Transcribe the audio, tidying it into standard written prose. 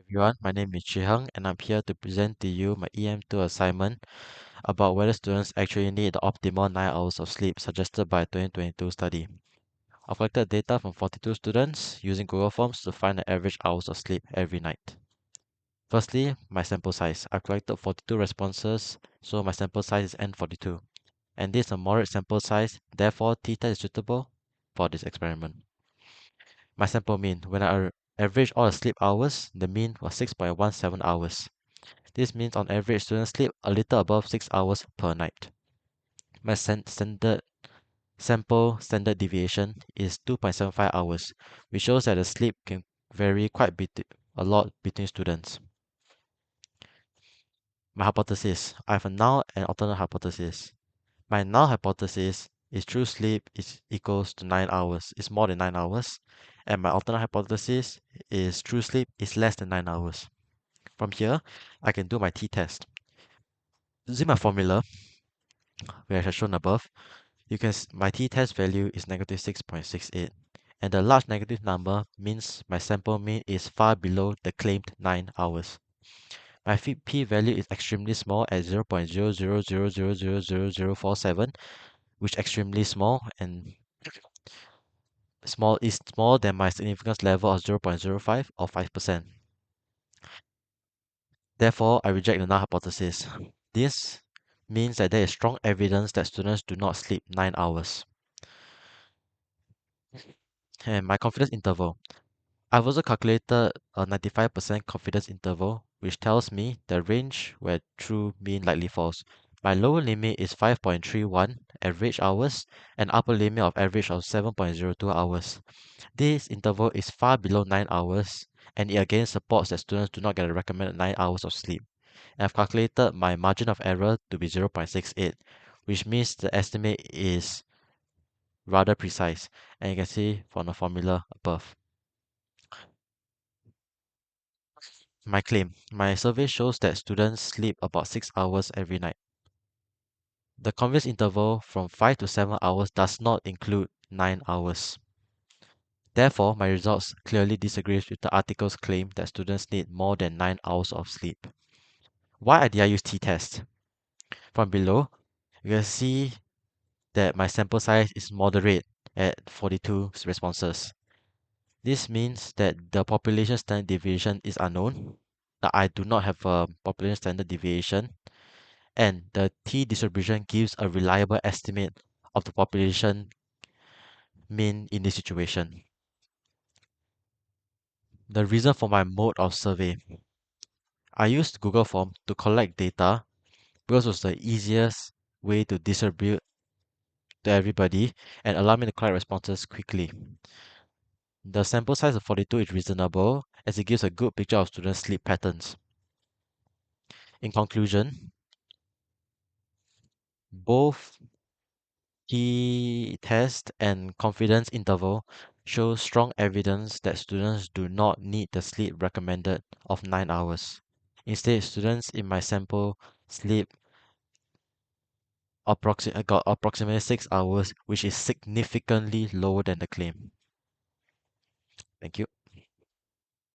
everyone. My name is Chihang, and I'm here to present to you my em2 assignment about whether students actually need the optimal 9 hours of sleep suggested by a 2022 study. I've collected data from 42 students using Google Forms to find the average hours of sleep every night. Firstly, my sample size. I've collected 42 responses, so my sample size is N42. And this is a moderate sample size, therefore t-test is suitable for this experiment. My sample mean, when I average all the sleep hours, the mean was 6.17 hours. This means on average students sleep a little above 6 hours per night. My standard sample standard deviation is 2.75 hours, which shows that the sleep can vary a lot between students. My hypothesis. I have a null and alternate hypothesis. My null hypothesis is true sleep is equals to 9 hours, is more than 9 hours, and my alternate hypothesis is true sleep is less than 9 hours. From here, I can do my t-test. Using my formula, which I have shown above, my t-test value is negative 6.68, and the large negative number means my sample mean is far below the claimed 9 hours. My p-value is extremely small at 0.0000000047, which is extremely small and small is smaller than my significance level of 0.05 or 5%. Therefore, I reject the null hypothesis. This means that there is strong evidence that students do not sleep 9 hours. And my confidence interval. I've also calculated a 95% confidence interval, which tells me the range where true, mean, likely false. My lower limit is 5.31 average hours and upper limit of average of 7.02 hours. This interval is far below 9 hours, and it again supports that students do not get a recommended 9 hours of sleep. And I've calculated my margin of error to be 0.68, which means the estimate is rather precise, and you can see from the formula above. My claim. My survey shows that students sleep about 6 hours every night. The confidence interval from 5 to 7 hours does not include 9 hours. Therefore, my results clearly disagrees with the article's claim that students need more than 9 hours of sleep. Why did I use t-test? From below, you can see that my sample size is moderate at 42 responses. This means that the population standard deviation is unknown, that I do not have a population standard deviation, and the t-distribution gives a reliable estimate of the population mean in this situation. The reason for my mode of survey. I used Google Form to collect data because it was the easiest way to distribute to everybody and allow me to collect responses quickly. The sample size of 42 is reasonable as it gives a good picture of students' sleep patterns. In conclusion, both t-test and confidence interval show strong evidence that students do not need the sleep recommended of 9 hours. Instead, students in my sample sleep got approximately 6 hours, which is significantly lower than the claim. Thank you.